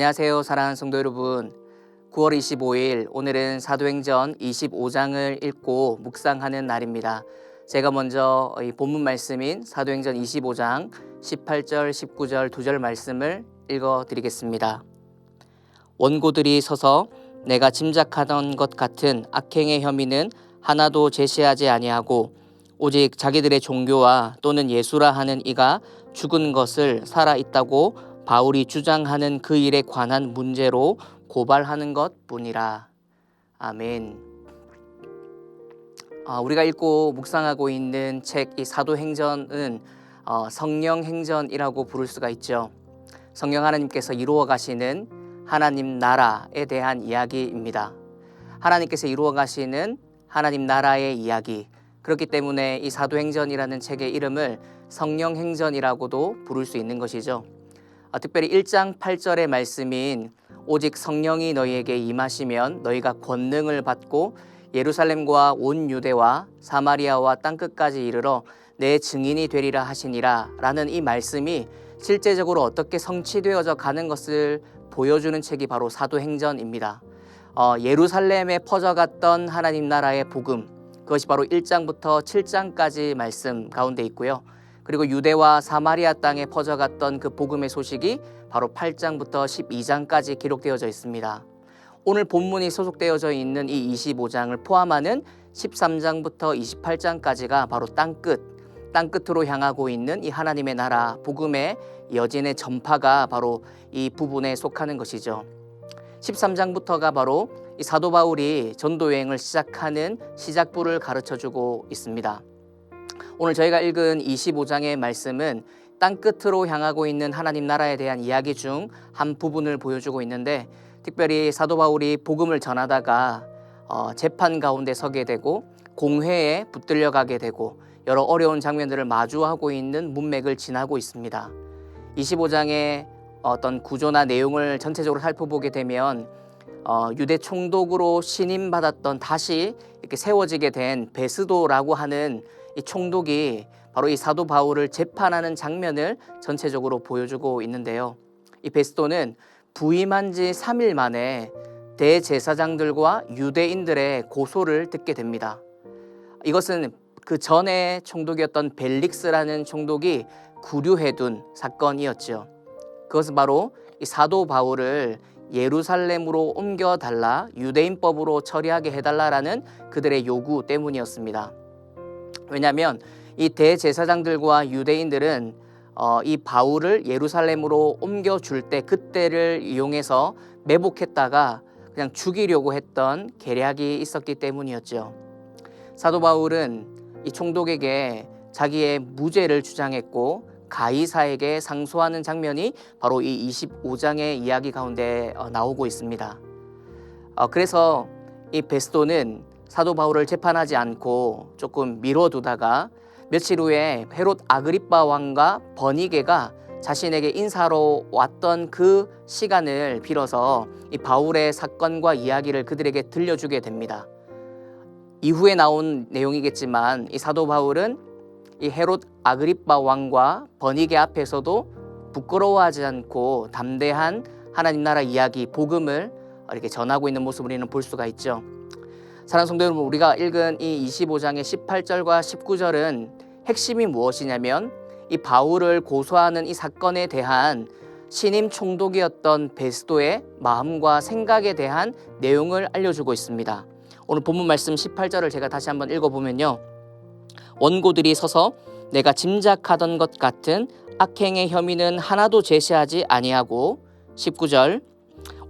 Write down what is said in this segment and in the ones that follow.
안녕하세요, 사랑하는 성도 여러분. 9월 25일 오늘은 사도행전 25장을 읽고 묵상하는 날입니다. 제가 먼저 이 본문 말씀인 사도행전 25장 18절, 19절 두 절 말씀을 읽어드리겠습니다. 원고들이 서서 내가 짐작하던 것 같은 악행의 혐의는 하나도 제시하지 아니하고 오직 자기들의 종교와 또는 예수라 하는 이가 죽은 것을 살아있다고 바울이 주장하는 그 일에 관한 문제로 고발하는 것뿐이라. 아멘. 우리가 읽고 묵상하고 있는 책 이 사도행전은 성령행전이라고 부를 수가 있죠. 성령 하나님께서 이루어 가시는 하나님 나라에 대한 이야기입니다. 하나님께서 이루어 가시는 하나님 나라의 이야기. 그렇기 때문에 이 사도행전이라는 책의 이름을 성령행전이라고도 부를 수 있는 것이죠. 특별히 1장 8절의 말씀인 오직 성령이 너희에게 임하시면 너희가 권능을 받고 예루살렘과 온 유대와 사마리아와 땅끝까지 이르러 내 증인이 되리라 하시니라 라는 이 말씀이 실제적으로 어떻게 성취되어져 가는 것을 보여주는 책이 바로 사도행전입니다. 예루살렘에 퍼져갔던 하나님 나라의 복음, 그것이 바로 1장부터 7장까지 말씀 가운데 있고요. 그리고 유대와 사마리아 땅에 퍼져갔던 그 복음의 소식이 바로 8장부터 12장까지 기록되어져 있습니다. 오늘 본문이 소속되어져 있는 이 25장을 포함하는 13장부터 28장까지가 바로 땅끝으로 향하고 있는 이 하나님의 나라 복음의 여진의 전파가 바로 이 부분에 속하는 것이죠. 13장부터가 바로 이 사도 바울이 전도 여행을 시작하는 시작부를 가르쳐주고 있습니다. 오늘 저희가 읽은 25장의 말씀은 땅끝으로 향하고 있는 하나님 나라에 대한 이야기 중 한 부분을 보여주고 있는데, 특별히 사도 바울이 복음을 전하다가 재판 가운데 서게 되고 공회에 붙들려 가게 되고 여러 어려운 장면들을 마주하고 있는 문맥을 지나고 있습니다. 25장의 어떤 구조나 내용을 전체적으로 살펴보게 되면 유대 총독으로 신임받았던 다시 이렇게 세워지게 된 베스도라고 하는 이 총독이 바로 이 사도 바울을 재판하는 장면을 전체적으로 보여주고 있는데요. 이 베스도는 부임한 지 3일 만에 대제사장들과 유대인들의 고소를 듣게 됩니다. 이것은 그 전에 총독이었던 벨릭스라는 총독이 구류해둔 사건이었죠. 그것은 바로 이 사도 바울을 예루살렘으로 옮겨달라, 유대인법으로 처리하게 해달라라는 그들의 요구 때문이었습니다. 왜냐하면 이 대제사장들과 유대인들은 이 바울을 예루살렘으로 옮겨줄 때 그때를 이용해서 매복했다가 그냥 죽이려고 했던 계략이 있었기 때문이었죠. 사도 바울은 이 총독에게 자기의 무죄를 주장했고 가이사에게 상소하는 장면이 바로 이 25장의 이야기 가운데 나오고 있습니다. 그래서 이 베스도는 사도 바울을 재판하지 않고 조금 미뤄두다가 며칠 후에 헤롯 아그리빠 왕과 버니게가 자신에게 인사로 왔던 그 시간을 빌어서 이 바울의 사건과 이야기를 그들에게 들려주게 됩니다. 이후에 나온 내용이겠지만 이 사도 바울은 이 헤롯 아그리빠 왕과 버니게 앞에서도 부끄러워하지 않고 담대한 하나님 나라 이야기, 복음을 이렇게 전하고 있는 모습을 우리는 볼 수가 있죠. 사랑하는 성도 여러분, 우리가 읽은 이 25장의 18절과 19절은 핵심이 무엇이냐면 이 바울을 고소하는 이 사건에 대한 신임 총독이었던 베스도의 마음과 생각에 대한 내용을 알려주고 있습니다. 오늘 본문 말씀 18절을 제가 다시 한번 읽어보면요. 원고들이 서서 내가 짐작하던 것 같은 악행의 혐의는 하나도 제시하지 아니하고 19절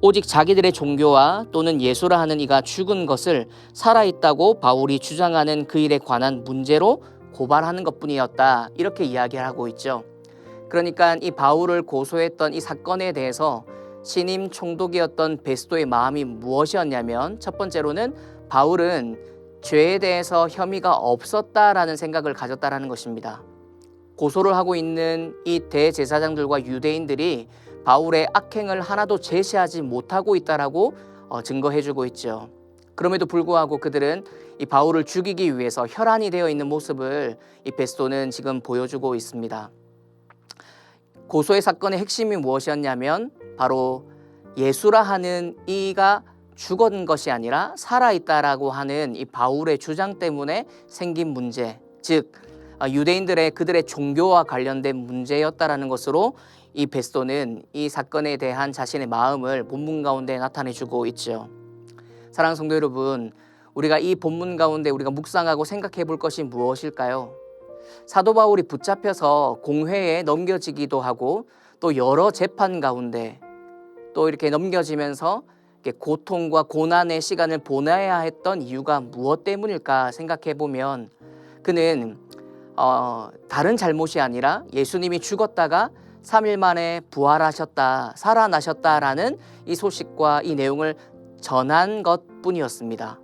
오직 자기들의 종교와 또는 예수라 하는 이가 죽은 것을 살아있다고 바울이 주장하는 그 일에 관한 문제로 고발하는 것뿐이었다. 이렇게 이야기를 하고 있죠. 그러니까 이 바울을 고소했던 이 사건에 대해서 신임 총독이었던 베스도의 마음이 무엇이었냐면, 첫 번째로는 바울은 죄에 대해서 혐의가 없었다라는 생각을 가졌다라는 것입니다. 고소를 하고 있는 이 대제사장들과 유대인들이 바울의 악행을 하나도 제시하지 못하고 있다라고 증거해주고 있죠. 그럼에도 불구하고 그들은 이 바울을 죽이기 위해서 혈안이 되어 있는 모습을 이 베스도는 지금 보여주고 있습니다. 고소의 사건의 핵심이 무엇이었냐면 바로 예수라 하는 이가 죽은 것이 아니라 살아있다라고 하는 이 바울의 주장 때문에 생긴 문제, 즉 유대인들의 그들의 종교와 관련된 문제였다라는 것으로 이 베스도는 이 사건에 대한 자신의 마음을 본문 가운데 나타내주고 있죠. 사랑하는 성도 여러분, 우리가 이 본문 가운데 우리가 묵상하고 생각해 볼 것이 무엇일까요? 사도 바울이 붙잡혀서 공회에 넘겨지기도 하고 또 여러 재판 가운데 또 이렇게 넘겨지면서 고통과 고난의 시간을 보내야 했던 이유가 무엇 때문일까 생각해 보면 그는 다른 잘못이 아니라 예수님이 죽었다가 3일 만에 부활하셨다, 살아나셨다라는 이 소식과 이 내용을 전한 것뿐이었습니다.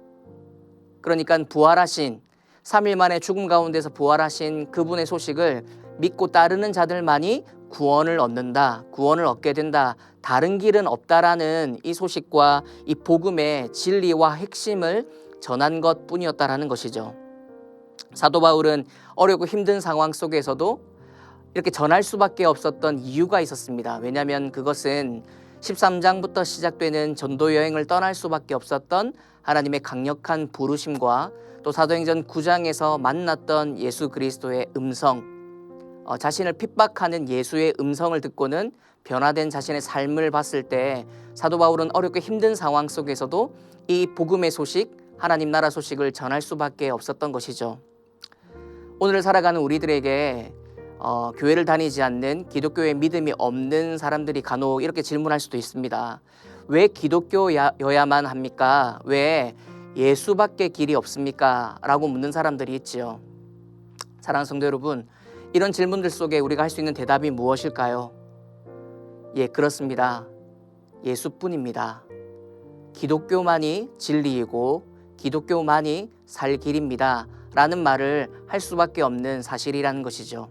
그러니까 부활하신 3일 만에 죽음 가운데서 부활하신 그분의 소식을 믿고 따르는 자들만이 구원을 얻는다, 구원을 얻게 된다, 다른 길은 없다라는 이 소식과 이 복음의 진리와 핵심을 전한 것뿐이었다라는 것이죠. 사도 바울은 어렵고 힘든 상황 속에서도 이렇게 전할 수밖에 없었던 이유가 있었습니다. 왜냐하면 그것은 13장부터 시작되는 전도 여행을 떠날 수밖에 없었던 하나님의 강력한 부르심과 또 사도행전 9장에서 만났던 예수 그리스도의 음성, 자신을 핍박하는 예수의 음성을 듣고는 변화된 자신의 삶을 봤을 때 사도 바울은 어렵고 힘든 상황 속에서도 이 복음의 소식, 하나님 나라 소식을 전할 수밖에 없었던 것이죠. 오늘 살아가는 우리들에게 교회를 다니지 않는 기독교에 믿음이 없는 사람들이 간혹 이렇게 질문할 수도 있습니다. 왜 기독교여야만 합니까? 왜 예수밖에 길이 없습니까? 라고 묻는 사람들이 있지요. 사랑하는 성도 여러분, 이런 질문들 속에 우리가 할 수 있는 대답이 무엇일까요? 예, 그렇습니다. 예수뿐입니다. 기독교만이 진리이고 기독교만이 살 길입니다. 라는 말을 할 수밖에 없는 사실이라는 것이죠.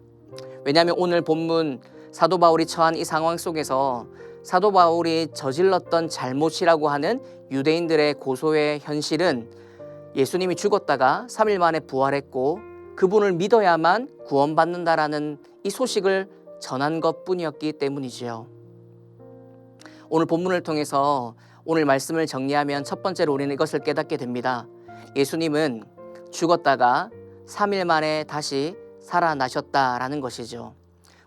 왜냐하면 오늘 본문 사도 바울이 처한 이 상황 속에서 사도 바울이 저질렀던 잘못이라고 하는 유대인들의 고소의 현실은 예수님이 죽었다가 3일 만에 부활했고 그분을 믿어야만 구원받는다라는 이 소식을 전한 것뿐이었기 때문이지요. 오늘 본문을 통해서 오늘 말씀을 정리하면 첫 번째로 우리는 이것을 깨닫게 됩니다. 예수님은 죽었다가 3일 만에 다시 살아나셨다라는 것이죠.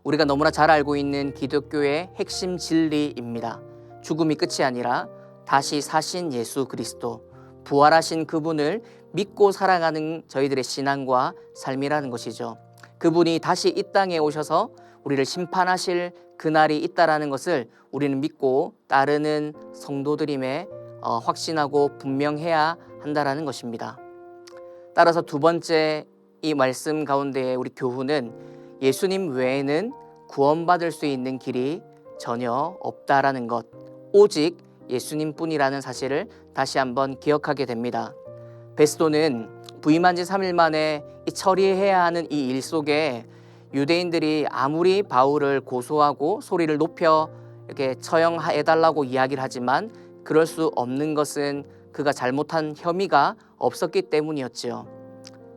우리가 너무나 잘 알고 있는 기독교의 핵심 진리입니다. 죽음이 끝이 아니라 다시 사신 예수 그리스도, 부활하신 그분을 믿고 살아가는 저희들의 신앙과 삶이라는 것이죠. 그분이 다시 이 땅에 오셔서 우리를 심판하실 그날이 있다라는 것을 우리는 믿고 따르는 성도들임에 확신하고 분명해야 한다라는 것입니다. 따라서 두 번째 이 말씀 가운데에 우리 교훈은 예수님 외에는 구원받을 수 있는 길이 전혀 없다라는 것, 오직 예수님뿐이라는 사실을 다시 한번 기억하게 됩니다. 베스도는 부임한 지 3일 만에 처리해야 하는 이 일 속에 유대인들이 아무리 바울을 고소하고 소리를 높여 이렇게 처형해달라고 이야기를 하지만 그럴 수 없는 것은 그가 잘못한 혐의가 없었기 때문이었지요.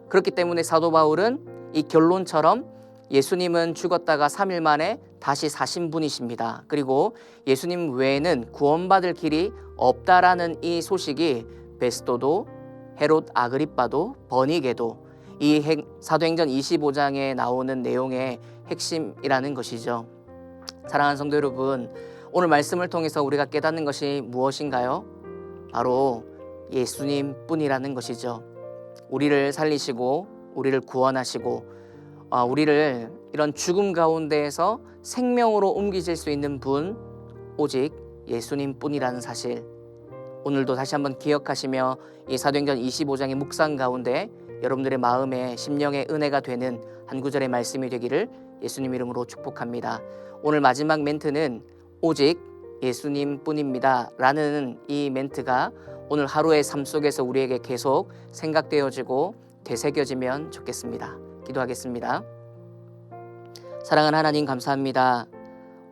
그렇기 때문에 사도 바울은 이 결론처럼 예수님은 죽었다가 3일 만에 다시 사신 분이십니다. 그리고 예수님 외에는 구원받을 길이 없다라는 이 소식이 베스도도 헤롯 아그리빠도 버니게도 이 사도행전 25장에 나오는 내용의 핵심이라는 것이죠. 사랑하는 성도 여러분, 오늘 말씀을 통해서 우리가 깨닫는 것이 무엇인가요? 바로 예수님뿐이라는 것이죠. 우리를 살리시고 우리를 구원하시고 우리를 이런 죽음 가운데에서 생명으로 옮기실 수 있는 분 오직 예수님뿐이라는 사실, 오늘도 다시 한번 기억하시며 이 사도행전 25장의 묵상 가운데 여러분들의 마음에 심령의 은혜가 되는 한 구절의 말씀이 되기를 예수님 이름으로 축복합니다. 오늘 마지막 멘트는 오직 예수님뿐입니다 라는 이 멘트가 오늘 하루의 삶 속에서 우리에게 계속 생각되어지고 되새겨지면 좋겠습니다. 기도하겠습니다. 사랑하는 하나님, 감사합니다.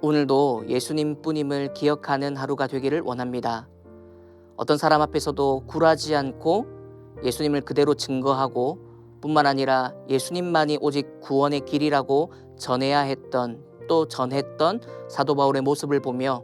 오늘도 예수님뿐임을 기억하는 하루가 되기를 원합니다. 어떤 사람 앞에서도 굴하지 않고 예수님을 그대로 증거하고 뿐만 아니라 예수님만이 오직 구원의 길이라고 전해야 했던 또 전했던 사도 바울의 모습을 보며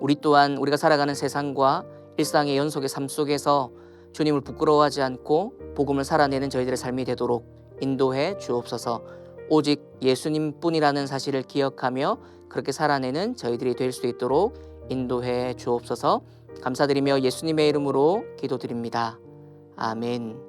우리 또한 우리가 살아가는 세상과 일상의 연속의 삶 속에서 주님을 부끄러워하지 않고 복음을 살아내는 저희들의 삶이 되도록 인도해 주옵소서. 오직 예수님뿐이라는 사실을 기억하며 그렇게 살아내는 저희들이 될 수 있도록 인도해 주옵소서. 감사드리며 예수님의 이름으로 기도드립니다. 아멘.